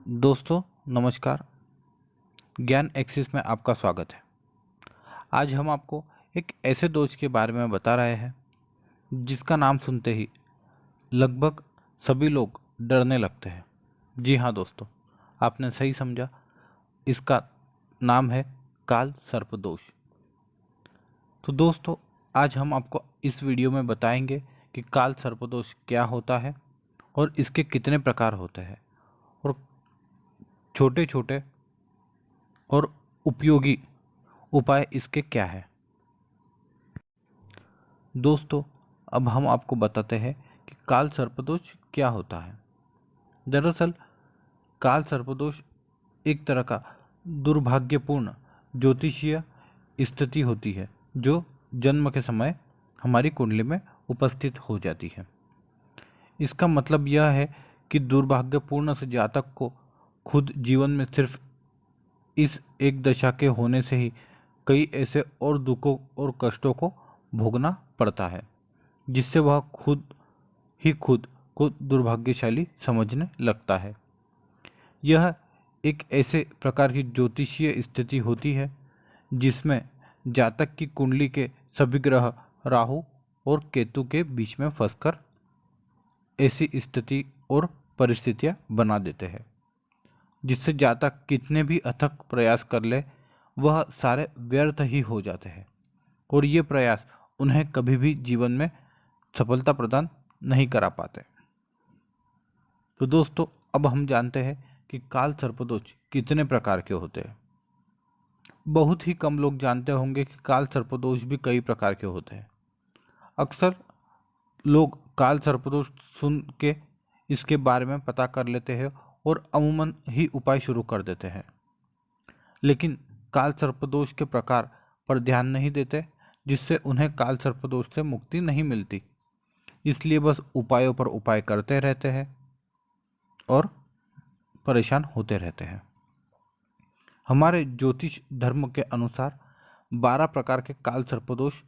दोस्तों नमस्कार। ज्ञान एक्सिस में आपका स्वागत है। आज हम आपको एक ऐसे दोष के बारे में बता रहे हैं जिसका नाम सुनते ही लगभग सभी लोग डरने लगते हैं। जी हाँ दोस्तों, आपने सही समझा। इसका नाम है काल सर्प दोष। तो दोस्तों, आज हम आपको इस वीडियो में बताएंगे कि काल सर्प दोष क्या होता है और इसके कितने प्रकार होते हैं और छोटे छोटे और उपयोगी उपाय इसके क्या है। दोस्तों, अब हम आपको बताते हैं कि काल सर्पदोष क्या होता है। दरअसल काल सर्पदोष एक तरह का दुर्भाग्यपूर्ण ज्योतिषीय स्थिति होती है जो जन्म के समय हमारी कुंडली में उपस्थित हो जाती है। इसका मतलब यह है कि दुर्भाग्यपूर्ण से जातक को खुद जीवन में सिर्फ इस एक दशा के होने से ही कई ऐसे और दुखों और कष्टों को भोगना पड़ता है जिससे वह खुद को दुर्भाग्यशाली समझने लगता है। यह एक ऐसे प्रकार की ज्योतिषीय स्थिति होती है जिसमें जातक की कुंडली के सभी ग्रह राहु और केतु के बीच में फंसकर ऐसी स्थिति और परिस्थितियां बना देते हैं जिससे जातक कितने भी अथक प्रयास कर ले वह सारे व्यर्थ ही हो जाते हैं और ये प्रयास उन्हें कभी भी जीवन में सफलता प्रदान नहीं करा पाते। तो दोस्तों, अब हम जानते हैं कि काल सर्पदोष कितने प्रकार के होते हैं। बहुत ही कम लोग जानते होंगे कि काल सर्पदोष भी कई प्रकार के होते हैं। अक्सर लोग काल सर्पदोष सुन के इसके बारे में पता कर लेते हैं और अमूमन ही उपाय शुरू कर देते हैं, लेकिन काल सर्पदोष के प्रकार पर ध्यान नहीं देते जिससे उन्हें काल सर्पदोष से मुक्ति नहीं मिलती। इसलिए बस उपायों पर उपाय करते रहते हैं और परेशान होते रहते हैं। हमारे ज्योतिष धर्म के अनुसार 12 प्रकार के काल सर्पदोष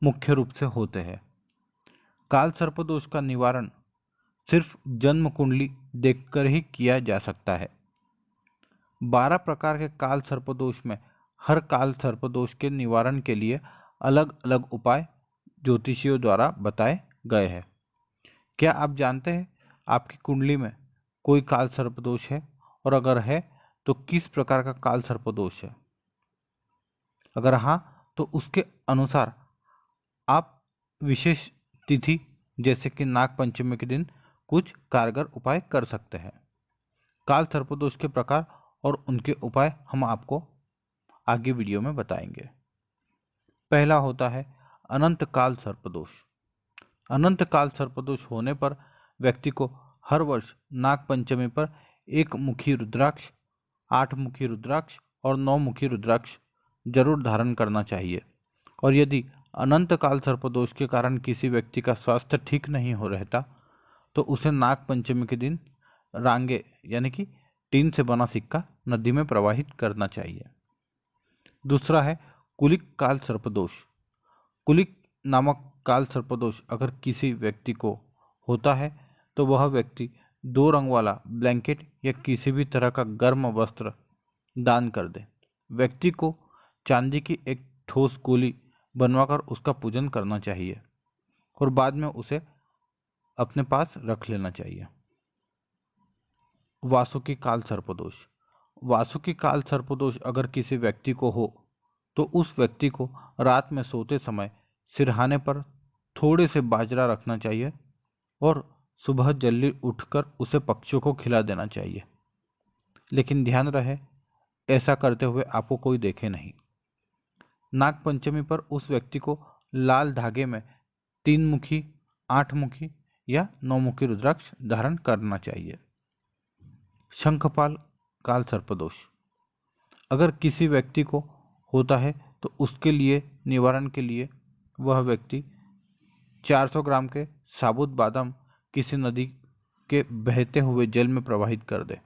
मुख्य रूप से होते हैं। काल सर्पदोष का निवारण सिर्फ जन्म कुंडली देखकर ही किया जा सकता है। 12 प्रकार के काल सर्पदोष में हर काल सर्पदोष के निवारण के लिए अलग अलग उपाय ज्योतिषियों द्वारा बताए गए हैं। क्या आप जानते हैं आपकी कुंडली में कोई काल सर्पदोष है, और अगर है तो किस प्रकार का काल सर्पदोष है? अगर हाँ, तो उसके अनुसार आप विशेष तिथि जैसे कि नाग पंचमी के दिन कुछ कारगर उपाय कर सकते हैं। काल सर्पदोष के प्रकार और उनके उपाय हम आपको आगे वीडियो में बताएंगे। पहला होता है अनंत काल सर्पदोष। अनंत काल सर्पदोष होने पर व्यक्ति को हर वर्ष नाग पंचमी पर एक मुखी रुद्राक्ष, 8 मुखी रुद्राक्ष और 9 मुखी रुद्राक्ष जरूर धारण करना चाहिए। और यदि अनंत काल सर्पदोष के कारण किसी व्यक्ति का स्वास्थ्य ठीक नहीं हो रहता तो उसे नाग पंचमी के दिन रांगे यानी कि टीन से बना सिक्का नदी में प्रवाहित करना चाहिए। दूसरा है कुलिक काल सर्पदोष। कुलिक नामक काल सर्पदोष अगर किसी व्यक्ति को होता है तो वह व्यक्ति 2 रंग वाला ब्लैंकेट या किसी भी तरह का गर्म वस्त्र दान कर दे। व्यक्ति को चांदी की एक ठोस गोली बनवाकर उसका पूजन करना चाहिए और बाद में उसे अपने पास रख लेना चाहिए। वासुकी काल सर्पदोष। वासुकी काल सर्पदोष अगर किसी व्यक्ति को हो तो उस व्यक्ति को रात में सोते समय सिरहाने पर थोड़े से बाजरा रखना चाहिए और सुबह जल्दी उठकर उसे पक्षियों को खिला देना चाहिए। लेकिन ध्यान रहे, ऐसा करते हुए आपको कोई देखे नहीं। नाग पंचमी पर उस व्यक्ति को लाल धागे में 3 मुखी, 8 मुखी या 9 मुखी रुद्राक्ष धारण करना चाहिए। शंखपाल काल सर्पदोष अगर किसी व्यक्ति को होता है तो उसके लिए निवारण के लिए वह व्यक्ति 400 ग्राम के साबुत बादाम किसी नदी के बहते हुए जल में प्रवाहित कर दे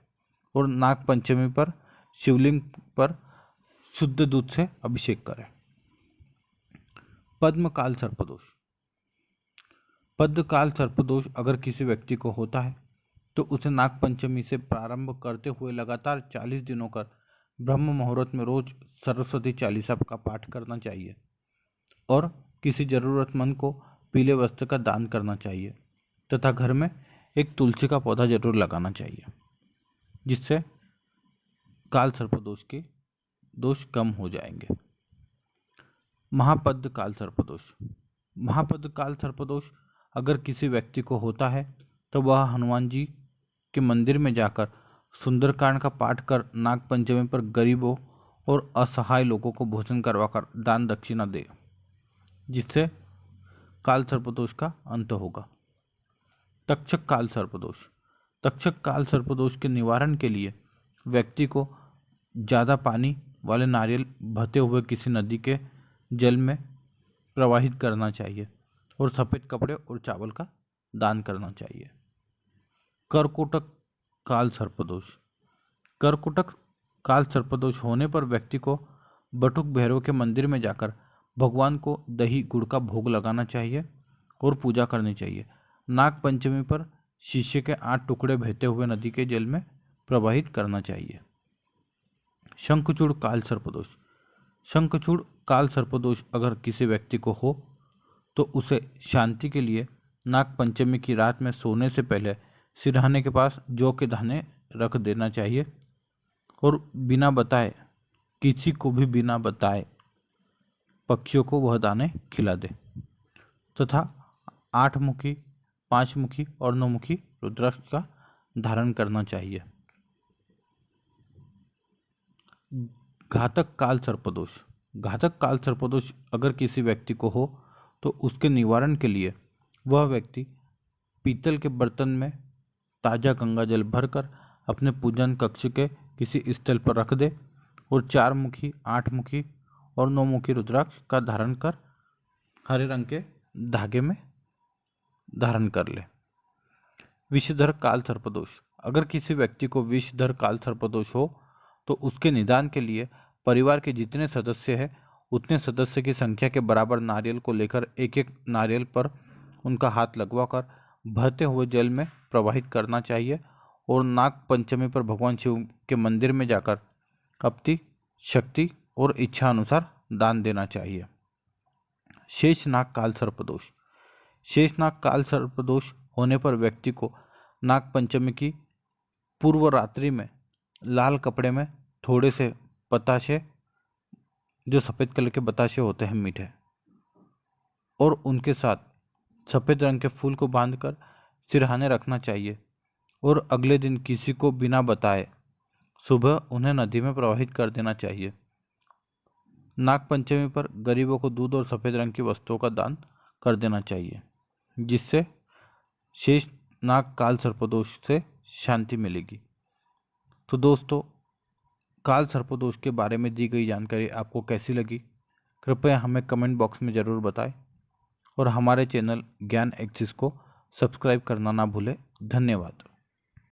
और नाग पंचमी पर शिवलिंग पर शुद्ध दूध से अभिषेक करें। पद्म काल सर्पदोष। पद्म काल सर्पदोष अगर किसी व्यक्ति को होता है तो उसे नाग पंचमी से प्रारंभ करते हुए लगातार 40 दिनों कर ब्रह्म मुहूर्त में रोज सरस्वती चालीसा का पाठ करना चाहिए और किसी जरूरतमंद को पीले वस्त्र का दान करना चाहिए तथा घर में एक तुलसी का पौधा जरूर लगाना चाहिए, जिससे काल सर्पदोष के दोष कम हो जाएंगे। महापद्य काल सर्पदोष। महापद्य काल सर्पदोष अगर किसी व्यक्ति को होता है तो वह हनुमान जी के मंदिर में जाकर सुंदरकांड का पाठ कर नाग पंचमी पर गरीबों और असहाय लोगों को भोजन करवाकर दान दक्षिणा दे, जिससे काल सर्पदोष का अंत होगा। तक्षक काल सर्पदोष। तक्षक काल सर्पदोष के निवारण के लिए व्यक्ति को ज्यादा पानी वाले नारियल बहते हुए किसी नदी के जल में प्रवाहित करना चाहिए और सफेद कपड़े और चावल का दान करना चाहिए। करकोटक काल सर्पदोष। करकोटक काल सर्पदोष होने पर व्यक्ति को बटुक भैरव के मंदिर में जाकर भगवान को दही गुड़ का भोग लगाना चाहिए और पूजा करनी चाहिए। नाग पंचमी पर शीशे के 8 टुकड़े बहते हुए नदी के जल में प्रवाहित करना चाहिए। शंखचूड़ काल सर्पदोष। शंखचूड़ काल सर्पदोष अगर किसी व्यक्ति को हो तो उसे शांति के लिए नाग पंचमी की रात में सोने से पहले सिरहाने के पास जौ के दाने रख देना चाहिए और बिना बताए, किसी को भी बिना बताए पक्षियों को वह दाने खिला दे तथा 8 मुखी, 5 मुखी और 9 मुखी रुद्राक्ष का धारण करना चाहिए। घातक काल सर्पदोष। घातक काल सर्पदोष अगर किसी व्यक्ति को हो तो उसके निवारण के लिए वह व्यक्ति पीतल के बर्तन में ताजा गंगा जल भरकर अपने पूजन कक्ष के किसी स्थल पर रख दे और 4 मुखी, 8 मुखी और 9 मुखी रुद्राक्ष का धारण कर हरे रंग के धागे में धारण कर ले। विषधर काल सर्पदोष। अगर किसी व्यक्ति को विषधर काल सर्पदोष हो तो उसके निदान के लिए परिवार के जितने सदस्य हैं उतने सदस्य की संख्या के बराबर नारियल को लेकर एक एक नारियल पर उनका हाथ लगवाकर बहते हुए जल में प्रवाहित करना चाहिए और नाग पंचमी पर भगवान शिव के मंदिर में जाकर अपनी शक्ति और इच्छा अनुसार दान देना चाहिए। शेषनाग काल सर्पदोष। शेषनाग काल सर्पदोष होने पर व्यक्ति को नाग पंचमी की पूर्व रात्रि में लाल कपड़े में थोड़े से बताशे, जो सफेद कलर के बताशे होते हैं मीठे, और उनके साथ सफेद रंग के फूल को बांधकर सिरहाने रखना चाहिए और अगले दिन किसी को बिना बताए सुबह उन्हें नदी में प्रवाहित कर देना चाहिए। नाग पंचमी पर गरीबों को दूध और सफेद रंग की वस्तुओं का दान कर देना चाहिए, जिससे शेष नाग काल सर्पदोष से शांति मिलेगी। तो दोस्तों, काल सर्पदोष के बारे में दी गई जानकारी आपको कैसी लगी, कृपया हमें कमेंट बॉक्स में ज़रूर बताएं और हमारे चैनल ज्ञान एक्सिस को सब्सक्राइब करना ना भूलें। धन्यवाद।